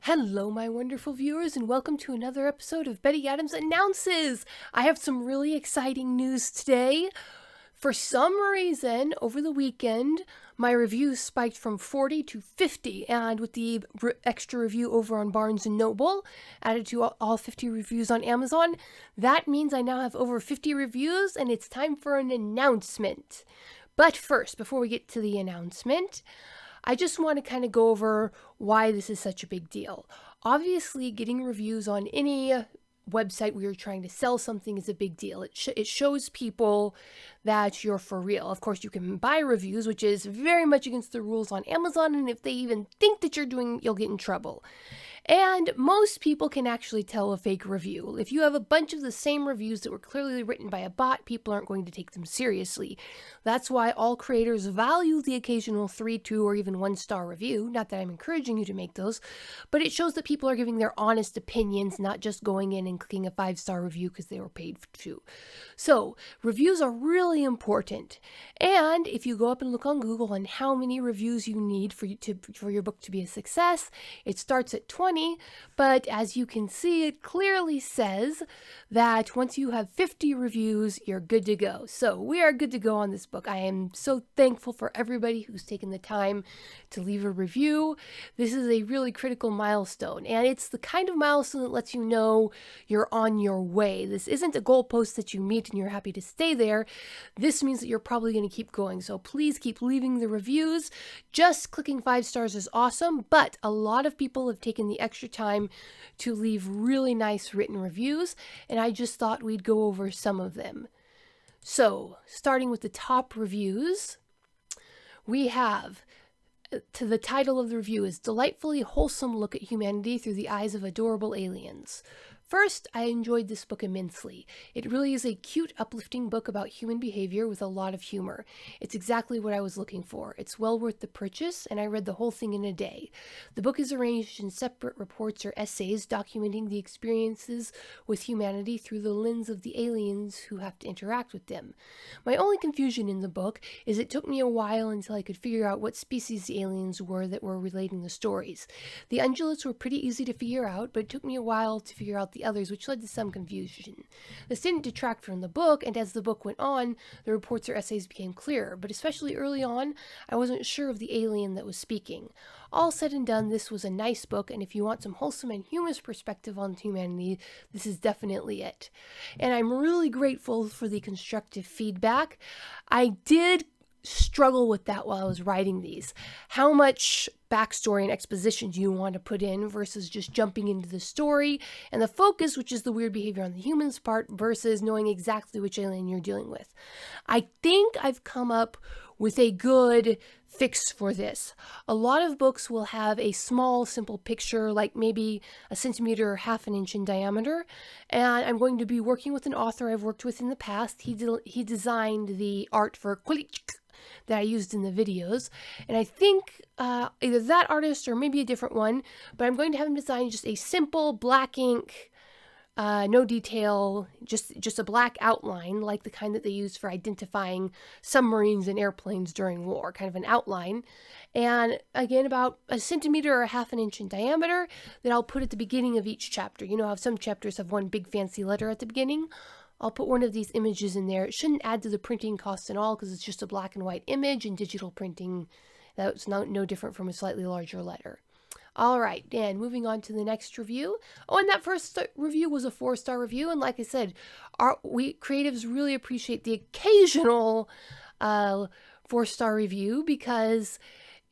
Hello, my wonderful viewers, and welcome to another episode of Betty Adams Announces. I have some really exciting news today. For some reason, over the weekend, my reviews spiked from 40 to 50, and with the extra review over on Barnes & Noble, added to all 50 reviews on Amazon, that means I now have over 50 reviews, and it's time for an announcement. But first, before we get to the announcement, I just want to kind of go over why this is such a big deal. Obviously, getting reviews on any website where you're trying to sell something is a big deal. It shows people that you're for real. Of course, you can buy reviews, which is very much against the rules on Amazon, and if they even think that you'll get in trouble. And most people can actually tell a fake review. If you have a bunch of the same reviews that were clearly written by a bot, people aren't going to take them seriously. That's why all creators value the occasional 3, 2, or even 1-star review. Not that I'm encouraging you to make those, but it shows that people are giving their honest opinions, not just going in and clicking a 5-star review because they were paid to. So, reviews are really important. And if you go up and look on Google on how many reviews you need for your book to be a success, it starts at 20. But as you can see, it clearly says that once you have 50 reviews, you're good to go. So we are good to go on this book. I am so thankful for everybody who's taken the time to leave a review. This is a really critical milestone, and it's the kind of milestone that lets you know you're on your way. This isn't a goalpost that you meet and you're happy to stay there. This means that you're probably going to keep going. So please keep leaving the reviews. Just clicking 5 stars is awesome, but a lot of people have taken the extra time to leave really nice written reviews, and I just thought we'd go over some of them. So, starting with the top reviews, we have, the title of the review is Delightfully Wholesome Look at Humanity Through the Eyes of Adorable Aliens. First, I enjoyed this book immensely. It really is a cute, uplifting book about human behavior with a lot of humor. It's exactly what I was looking for. It's well worth the purchase, and I read the whole thing in a day. The book is arranged in separate reports or essays documenting the experiences with humanity through the lens of the aliens who have to interact with them. My only confusion in the book is it took me a while until I could figure out what species the aliens were that were relating the stories. The ungulates were pretty easy to figure out, but it took me a while to figure out the others, which led to some confusion. This didn't detract from the book, and as the book went on, the reports or essays became clearer, but especially early on, I wasn't sure of the alien that was speaking. All said and done, this was a nice book, and if you want some wholesome and humorous perspective on humanity, this is definitely it. And I'm really grateful for the constructive feedback. I did struggle with that while I was writing these. How much backstory and exposition do you want to put in versus just jumping into the story and the focus, which is the weird behavior on the human's part, versus knowing exactly which alien you're dealing with. I think I've come up with a good fix for this. A lot of books will have a small, simple picture, like maybe a centimeter or half an inch in diameter, and I'm going to be working with an author I've worked with in the past. He designed the art for quilx'tch that I used in the videos, and I think either that artist or maybe a different one, but I'm going to have him design just a simple black ink, no detail, just a black outline, like the kind that they use for identifying submarines and airplanes during war, kind of an outline. And again, about a centimeter or a half an inch in diameter that I'll put at the beginning of each chapter. You know how some chapters have one big fancy letter at the beginning? I'll put one of these images in there. It shouldn't add to the printing cost at all because it's just a black and white image, and digital printing, that's no different from a slightly larger letter. All right, and moving on to the next review. Oh, and that first review was a 4-star review, and like I said, we creatives really appreciate the occasional 4-star review because,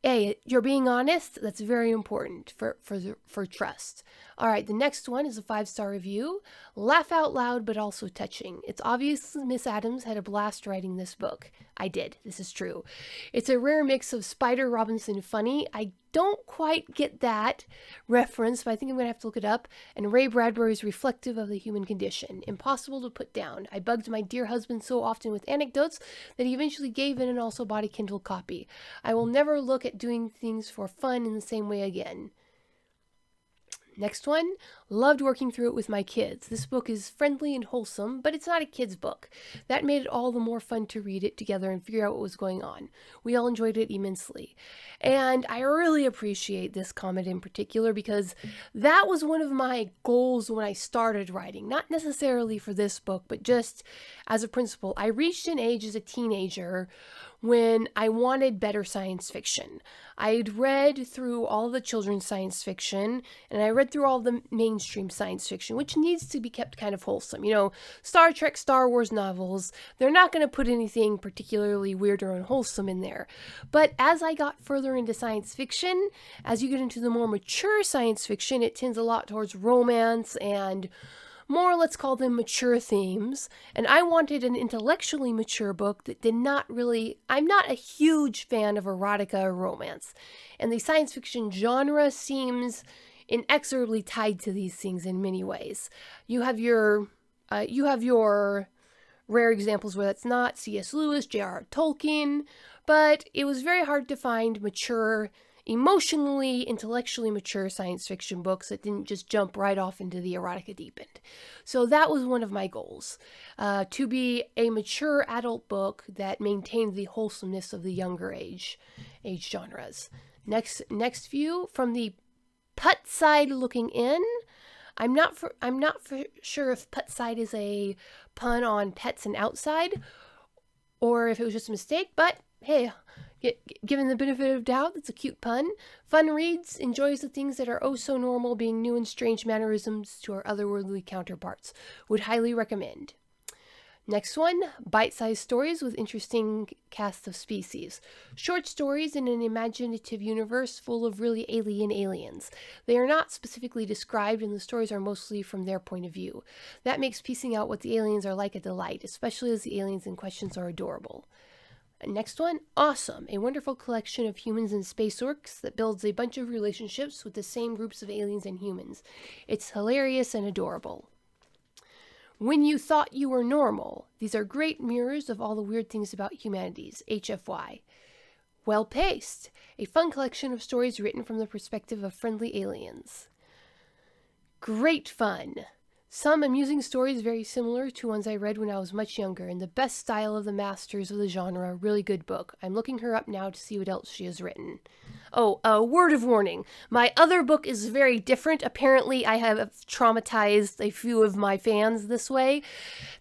hey, you're being honest. That's very important for trust. All right, the next one is a 5-star review. Laugh out loud, but also touching. It's obvious Miss Adams had a blast writing this book. I did. This is true. It's a rare mix of Spider Robinson funny. I don't quite get that reference, but I think I'm going to have to look it up. And Ray Bradbury's reflective of the human condition. Impossible to put down. I bugged my dear husband so often with anecdotes that he eventually gave in and also bought a Kindle copy. I will never look at doing things for fun in the same way again. Next one, loved working through it with my kids. This book is friendly and wholesome, but it's not a kid's book. That made it all the more fun to read it together and figure out what was going on. We all enjoyed it immensely. And I really appreciate this comment in particular because that was one of my goals when I started writing. Not necessarily for this book, but just as a principle. I reached an age as a teenager when I wanted better science fiction. I'd read through all the children's science fiction, and I read through all the mainstream science fiction, which needs to be kept kind of wholesome. You know, Star Trek, Star Wars novels, they're not going to put anything particularly weird or unwholesome in there. But as I got further into science fiction, as you get into the more mature science fiction, it tends a lot towards romance and more, let's call them mature themes, and I wanted an intellectually mature book that did not really, I'm not a huge fan of erotica or romance, and the science fiction genre seems inexorably tied to these things in many ways. You have your rare examples where that's not, C.S. Lewis, J.R.R. Tolkien, but it was very hard to find mature, emotionally, intellectually mature science fiction books that didn't just jump right off into the erotica deep end. So that was one of my goals, to be a mature adult book that maintained the wholesomeness of the younger age genres. Next view from the put side looking in. I'm not sure if put side is a pun on pets and outside, or if it was just a mistake, but hey, given the benefit of doubt, that's a cute pun. Fun reads, enjoys the things that are oh so normal, being new and strange mannerisms to our otherworldly counterparts. Would highly recommend. Next one, bite-sized stories with interesting cast of species. Short stories in an imaginative universe full of really alien aliens. They are not specifically described, and the stories are mostly from their point of view. That makes piecing out what the aliens are like a delight, especially as the aliens in questions are adorable. Next one, Awesome, a wonderful collection of humans and space orcs that builds a bunch of relationships with the same groups of aliens and humans. It's hilarious and adorable. When You Thought You Were Normal. These are great mirrors of all the weird things about humanities. HFY. Well Paced, a fun collection of stories written from the perspective of friendly aliens. Great fun. Some amusing stories very similar to ones I read when I was much younger, in the best style of the masters of the genre. Really good book. I'm looking her up now to see what else she has written. Oh, a word of warning. My other book is very different. Apparently, I have traumatized a few of my fans this way.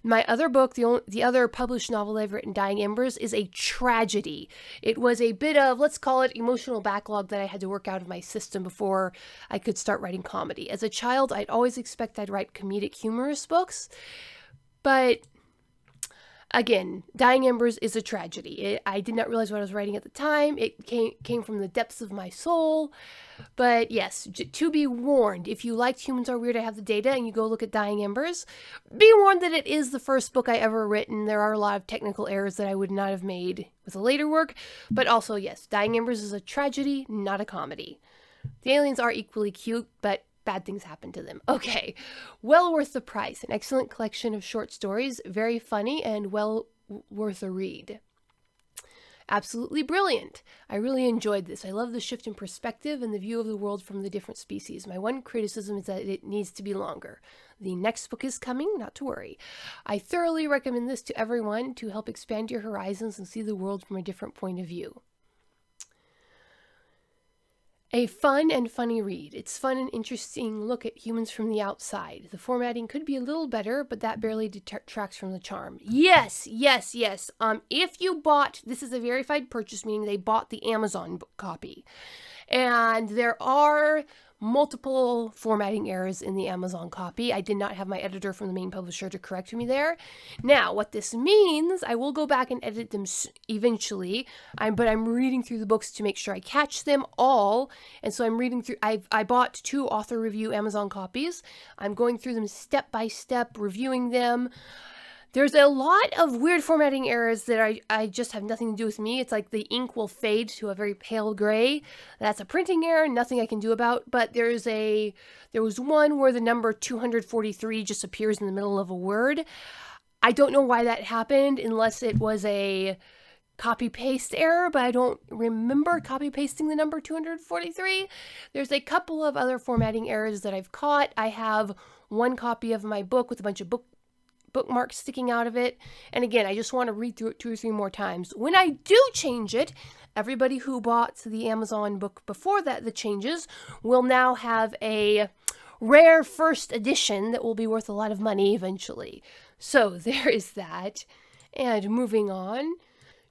My other book, the other published novel I've written, Dying Embers, is a tragedy. It was a bit of, let's call it, emotional backlog that I had to work out of my system before I could start writing comedy. As a child, I'd always expect I'd write comedic, humorous books, but again, Dying Embers is a tragedy. I did not realize what I was writing at the time. It came from the depths of my soul. But yes, to be warned, if you liked Humans Are Weird, I Have the Data, and you go look at Dying Embers, be warned that it is the first book I ever written. There are a lot of technical errors that I would not have made with a later work. But also, yes, Dying Embers is a tragedy, not a comedy. The aliens are equally cute, but bad things happen to them. Okay, well worth the price. An excellent collection of short stories, very funny and well worth a read. Absolutely brilliant. I really enjoyed this. I love the shift in perspective and the view of the world from the different species. My one criticism is that it needs to be longer. The next book is coming, not to worry. I thoroughly recommend this to everyone to help expand your horizons and see the world from a different point of view. A fun and funny read. It's fun and interesting look at humans from the outside. The formatting could be a little better, but that barely detracts from the charm. Yes. If you bought, this is a verified purchase, meaning they bought the Amazon copy. And there are multiple formatting errors in the Amazon copy. I did not have my editor from the main publisher to correct me there. Now, what this means, I will go back and edit them eventually, but I'm reading through the books to make sure I catch them all. And so I'm reading through, I bought 2 author review Amazon copies. I'm going through them step by step, reviewing them. There's a lot of weird formatting errors that I just have nothing to do with me. It's like the ink will fade to a very pale gray. That's a printing error, nothing I can do about. But there was one where the number 243 just appears in the middle of a word. I don't know why that happened, unless it was a copy paste error, but I don't remember copy pasting the number 243. There's a couple of other formatting errors that I've caught. I have one copy of my book with a bunch of bookmarks sticking out of it. And again, I just want to read through it 2 or 3 more times. When I do change it, everybody who bought the Amazon book before that, the changes, will now have a rare first edition that will be worth a lot of money eventually. So there is that. And moving on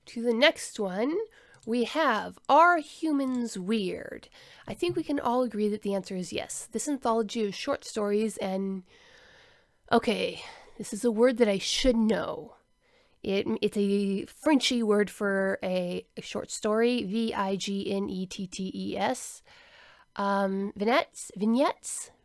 to the next one, we have, are humans weird? I think we can all agree that the answer is yes. This anthology of short stories and... Okay, this is a word that I should know. It's a Frenchy word for a short story, vignettes.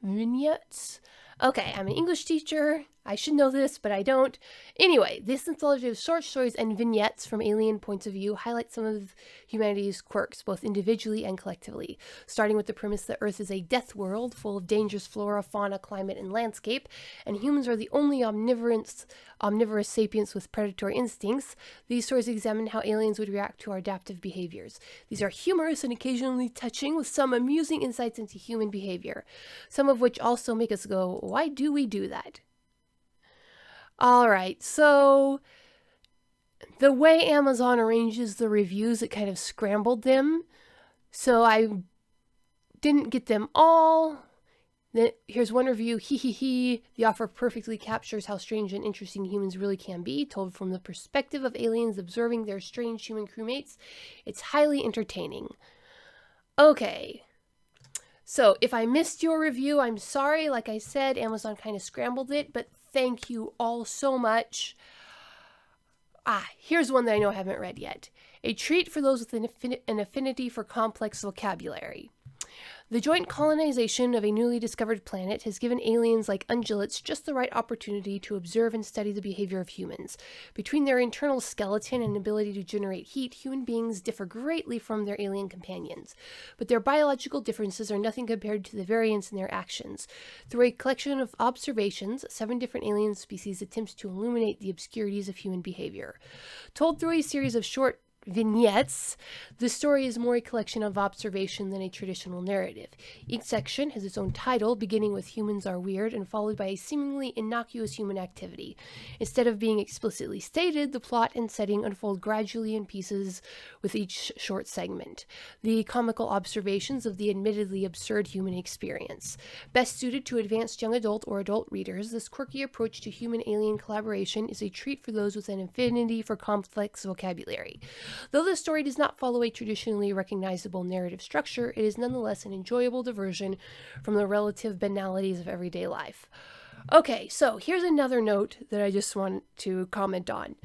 Vignettes. Okay, I'm an English teacher. I should know this, but I don't. Anyway, this anthology of short stories and vignettes from alien points of view highlights some of humanity's quirks, both individually and collectively, starting with the premise that Earth is a death world full of dangerous flora, fauna, climate, and landscape, and humans are the only omnivorous sapients with predatory instincts. These stories examine how aliens would react to our adaptive behaviors. These are humorous and occasionally touching, with some amusing insights into human behavior, some of which also make us go, why do we do that? All right, so the way Amazon arranges the reviews, it kind of scrambled them. So I didn't get them all. Here's one review. The offer perfectly captures how strange and interesting humans really can be, told from the perspective of aliens observing their strange human crewmates. It's highly entertaining. Okay. So if I missed your review, I'm sorry. Like I said, Amazon kind of scrambled it, but thank you all so much. Here's one that I know I haven't read yet. A treat for those with an affinity for complex vocabulary. The joint colonization of a newly discovered planet has given aliens like ungulates just the right opportunity to observe and study the behavior of humans. Between their internal skeleton and ability to generate heat, human beings differ greatly from their alien companions. But their biological differences are nothing compared to the variance in their actions. Through a collection of observations, 7 different alien species attempt to illuminate the obscurities of human behavior. Told through a series of short vignettes, the story is more a collection of observation than a traditional narrative. Each section has its own title, beginning with "Humans are weird" and followed by a seemingly innocuous human activity. Instead of being explicitly stated, the plot and setting unfold gradually in pieces with each short segment. The comical observations of the admittedly absurd human experience. Best suited to advanced young adult or adult readers, this quirky approach to human-alien collaboration is a treat for those with an affinity for complex vocabulary. Though the story does not follow a traditionally recognizable narrative structure, it is nonetheless an enjoyable diversion from the relative banalities of everyday life. Okay, so here's another note that I just want to comment on.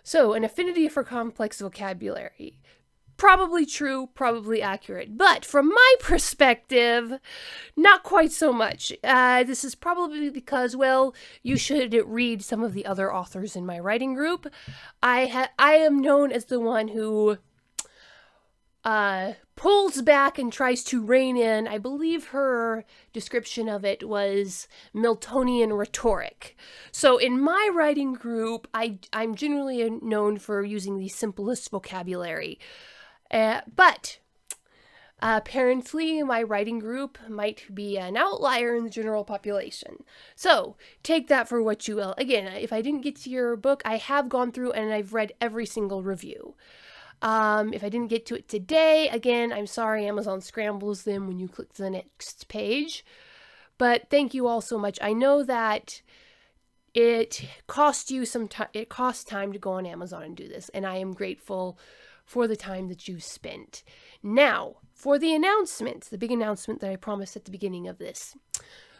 So, an affinity for complex vocabulary. Probably true, probably accurate. But from my perspective, not quite so much. This is probably because, well, you should read some of the other authors in my writing group. I am known as the one who pulls back and tries to rein in. I believe her description of it was Miltonian rhetoric. So in my writing group, I'm generally known for using the simplest vocabulary. But apparently my writing group might be an outlier in the general population. So take that for what you will. Again, if I didn't get to your book, I have gone through and I've read every single review. If I didn't get to it today, again, I'm sorry, Amazon scrambles them when you click to the next page. But thank you all so much. I know that it costs you some time. It costs time to go on Amazon and do this, and I am grateful for the time that you spent. Now, for the announcement, the big announcement that I promised at the beginning of this.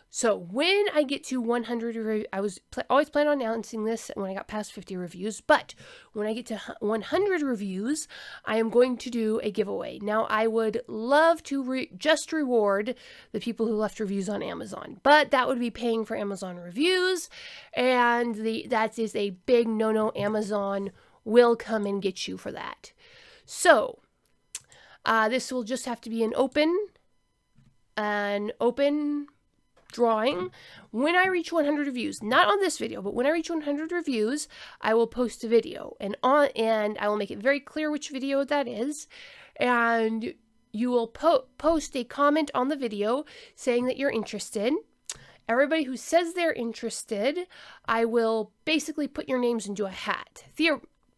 So when I get to 100, I was always planning on announcing this when I got past 50 reviews, but when I get to 100 reviews, I am going to do a giveaway. Now, I would love to just reward the people who left reviews on Amazon, but that would be paying for Amazon reviews, and that is a big no-no. Amazon will come and get you for that. So, this will just have to be an open drawing. When I reach 100 reviews, not on this video, but when I reach 100 reviews, I will post a video, and I will make it very clear which video that is, and you will post a comment on the video saying that you're interested. Everybody who says they're interested, I will basically put your names into a hat.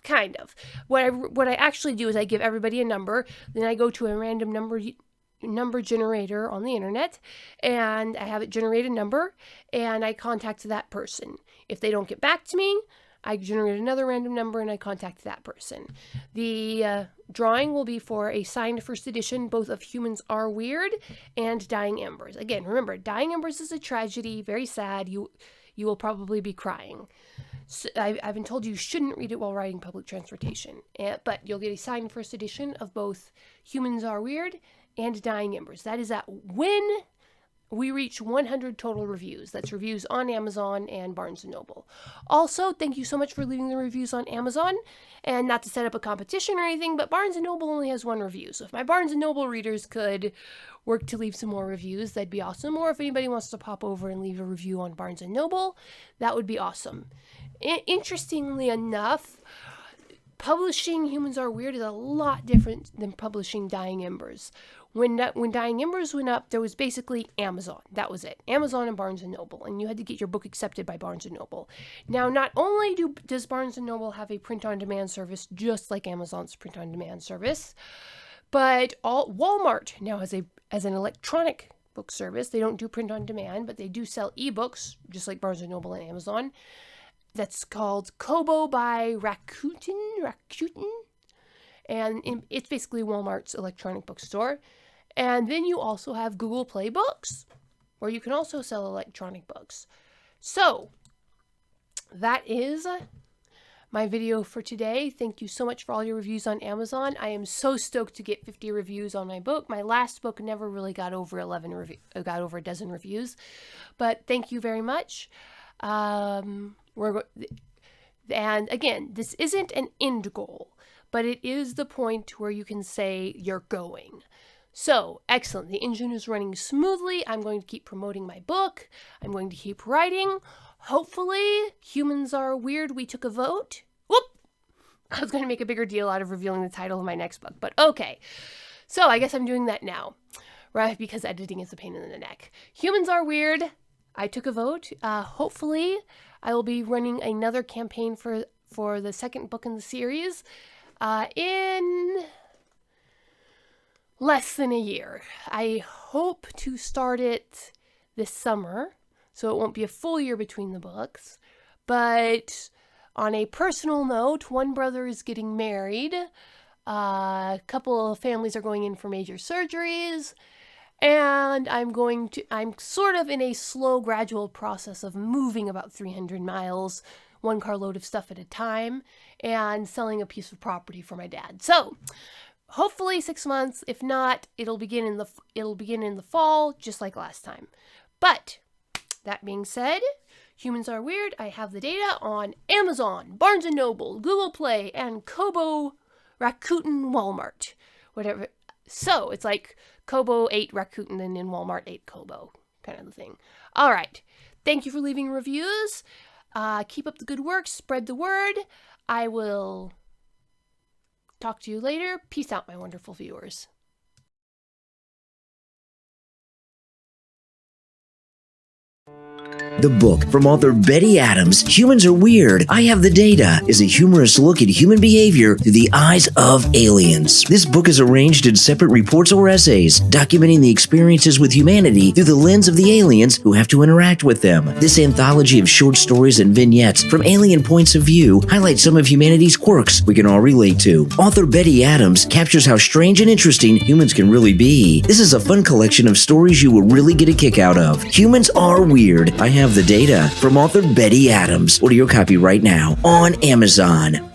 Kind of. What I actually do is I give everybody a number, then I go to a random number generator on the internet, and I have it generate a number, and I contact that person. If they don't get back to me, I generate another random number and I contact that person. The drawing will be for a signed first edition, both of Humans Are Weird and Dying Embers. Again, remember, Dying Embers is a tragedy, very sad. You will probably be crying. So I've been told you shouldn't read it while riding public transportation, but you'll get a signed first edition of both Humans Are Weird and Dying Embers. That is at when we reach 100 total reviews. That's reviews on Amazon and Barnes & Noble. Also, thank you so much for leaving the reviews on Amazon. And not to set up a competition or anything, but Barnes & Noble only has one review. So if my Barnes & Noble readers could work to leave some more reviews, that'd be awesome. Or if anybody wants to pop over and leave a review on Barnes & Noble, that would be awesome. Interestingly enough, publishing Humans Are Weird is a lot different than publishing Dying Embers. When Dying Embers went up, there was basically Amazon. That was it. Amazon and Barnes & Noble. And you had to get your book accepted by Barnes & Noble. Now, not only does Barnes & Noble have a print-on-demand service, just like Amazon's print-on-demand service, but Walmart now has an electronic book service. They don't do print-on-demand, but they do sell ebooks, just like Barnes & Noble and Amazon. That's called Kobo by Rakuten. And it's basically Walmart's electronic bookstore. And then you also have Google Play Books, where you can also sell electronic books. So, that is my video for today. Thank you so much for all your reviews on Amazon. I am so stoked to get 50 reviews on my book. My last book never really got over a dozen reviews. But thank you very much. And again, this isn't an end goal, but it is the point where you can say you're going. So, excellent. The engine is running smoothly. I'm going to keep promoting my book. I'm going to keep writing. Hopefully, Humans Are Weird. We took a vote. Whoop! I was going to make a bigger deal out of revealing the title of my next book, but okay. So, I guess I'm doing that now, right? Because editing is a pain in the neck. Humans Are Weird. I took a vote. Hopefully, I will be running another campaign for the second book in the series in less than a year. I hope to start it this summer, so it won't be a full year between the books. But on a personal note, one brother is getting married. A couple of families are going in for major surgeries. And I'm sort of in a slow, gradual process of moving about 300 miles, one carload of stuff at a time, and selling a piece of property for my dad. So, hopefully 6 months. If not, it'll begin in the fall, just like last time. But that being said, Humans Are Weird. I have the data on Amazon, Barnes & Noble, Google Play, and Kobo, Rakuten, Walmart, whatever. So it's like Kobo 8 Rakuten and in Walmart 8 Kobo, kind of the thing. All right. Thank you for leaving reviews. Keep up the good work. Spread the word. I will talk to you later. Peace out, my wonderful viewers. The book from author Betty Adams, Humans Are Weird, I Have the Data, is a humorous look at human behavior through the eyes of aliens. This book is arranged in separate reports or essays, documenting the experiences with humanity through the lens of the aliens who have to interact with them. This anthology of short stories and vignettes from alien points of view highlights some of humanity's quirks we can all relate to. Author Betty Adams captures how strange and interesting humans can really be. This is a fun collection of stories you will really get a kick out of. Humans Are Weird, I Have the Data, from author Betty Adams. Order your copy right now on Amazon.